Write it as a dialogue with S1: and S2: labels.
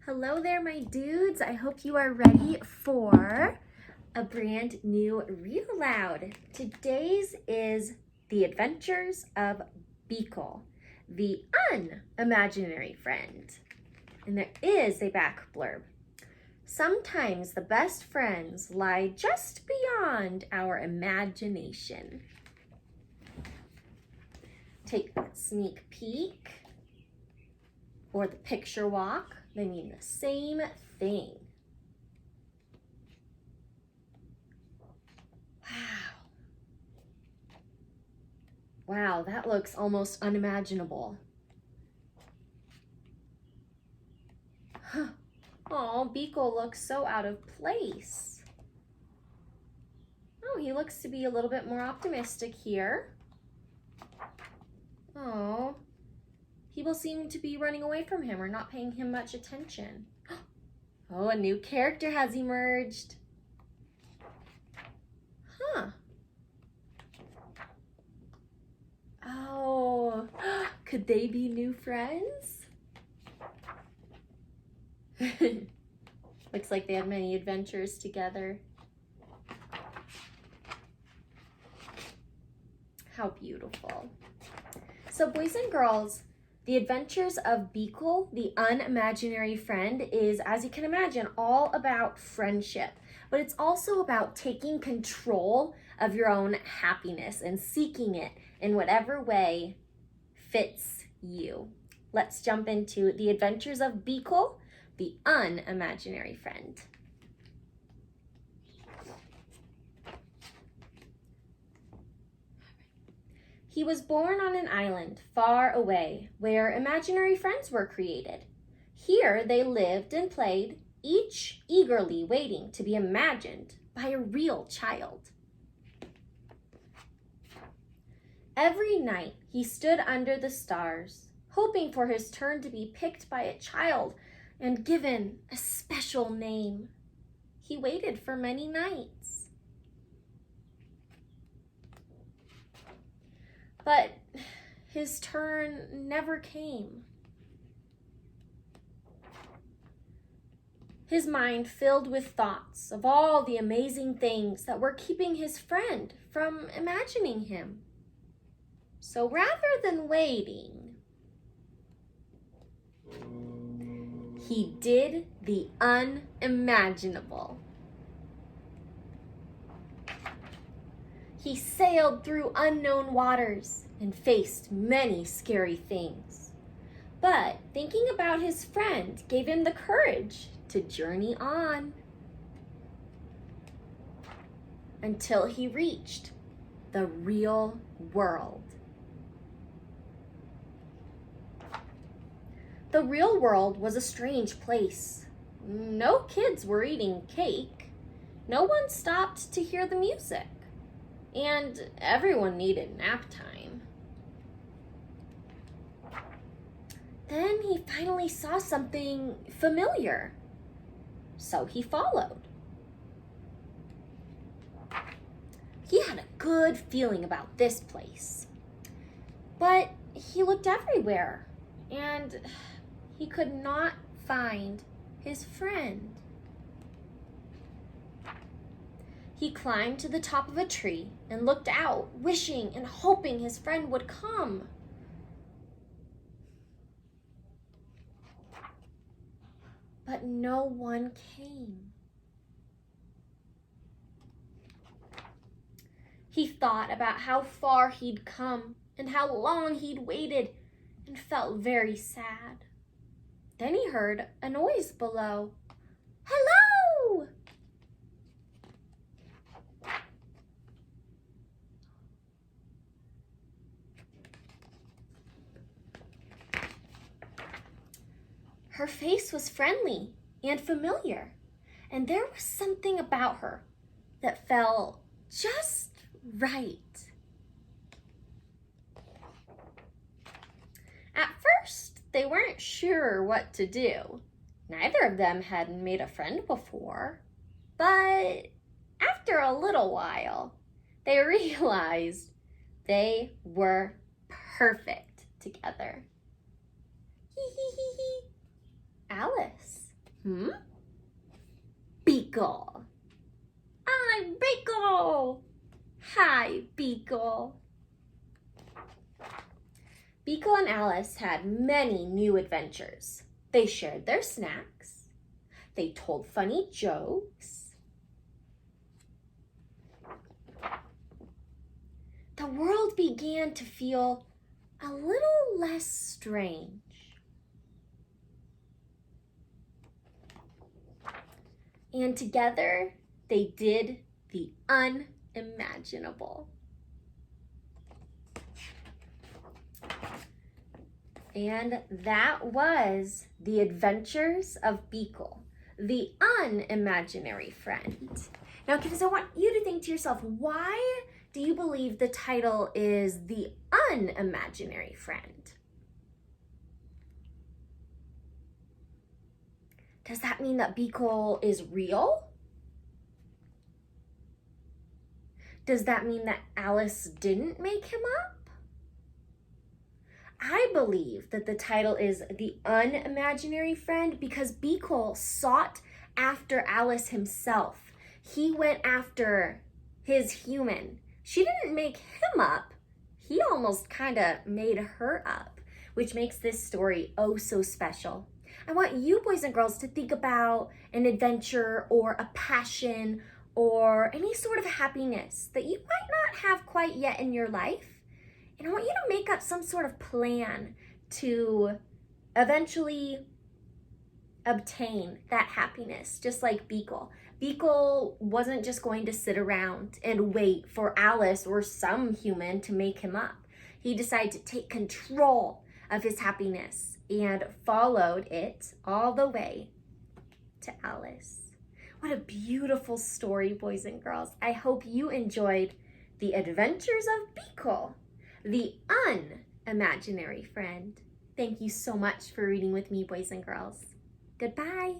S1: Hello there, my dudes. I hope you are ready for a brand new Read Aloud. Today's is The Adventures of Beekle, the unimaginary friend. And there is a back blurb. Sometimes the best friends lie just beyond our imagination. Take that sneak peek or the picture walk. They mean the same thing. Wow, that looks almost unimaginable. Huh. Oh, Beekle looks so out of place. Oh, he looks to be a little bit more optimistic here. Oh, people seem to be running away from him or not paying him much attention. Oh, a new character has emerged. Huh. Oh, could they be new friends? Looks like they had many adventures together. How beautiful. So boys and girls, The Adventures of Beekle, the unimaginary friend, is, as you can imagine, all about friendship. But it's also about taking control of your own happiness and seeking it in whatever way fits you. Let's jump into The Adventures of Beekle, the unimaginary friend. He was born on an island far away where imaginary friends were created. Here they lived and played, each eagerly waiting to be imagined by a real child. Every night he stood under the stars, hoping for his turn to be picked by a child and given a special name. He waited for many nights. But his turn never came. His mind filled with thoughts of all the amazing things that were keeping his friend from imagining him. So rather than waiting, he did the unimaginable. He sailed through unknown waters and faced many scary things. But thinking about his friend gave him the courage to journey on until he reached the real world. The real world was a strange place. No kids were eating cake. No one stopped to hear the music. And everyone needed nap time. Then he finally saw something familiar, so he followed. He had a good feeling about this place, but he looked everywhere, and he could not find his friend. He climbed to the top of a tree and looked out, wishing and hoping his friend would come. But no one came. He thought about how far he'd come and how long he'd waited and felt very sad. Then he heard a noise below. Hello! Her face was friendly and familiar, and there was something about her that felt just right. At first, they weren't sure what to do. Neither of them had made a friend before, but after a little while, they realized they were perfect together. Alice, Beekle. I'm Beekle. Hi, Beekle. Beekle and Alice had many new adventures. They shared their snacks. They told funny jokes. The world began to feel a little less strange. And together, they did the unimaginable. And that was The Adventures of Beekle, the unimaginary friend. Now, kids, I want you to think to yourself, why do you believe the title is The Unimaginary Friend? Does that mean that Beekle is real? Does that mean that Alice didn't make him up? I believe that the title is The Unimaginary Friend because Beekle sought after Alice himself. He went after his human. She didn't make him up. He almost kind of made her up, which makes this story oh so special. I want you boys and girls to think about an adventure or a passion or any sort of happiness that you might not have quite yet in your life. And I want you to make up some sort of plan to eventually obtain that happiness, just like Beekle. Beekle wasn't just going to sit around and wait for Alice or some human to make him up. He decided to take control of his happiness and followed it all the way to Alice. What a beautiful story, boys and girls. I hope you enjoyed The Adventures of Beekle, the unimaginary friend. Thank you so much for reading with me, boys and girls. Goodbye.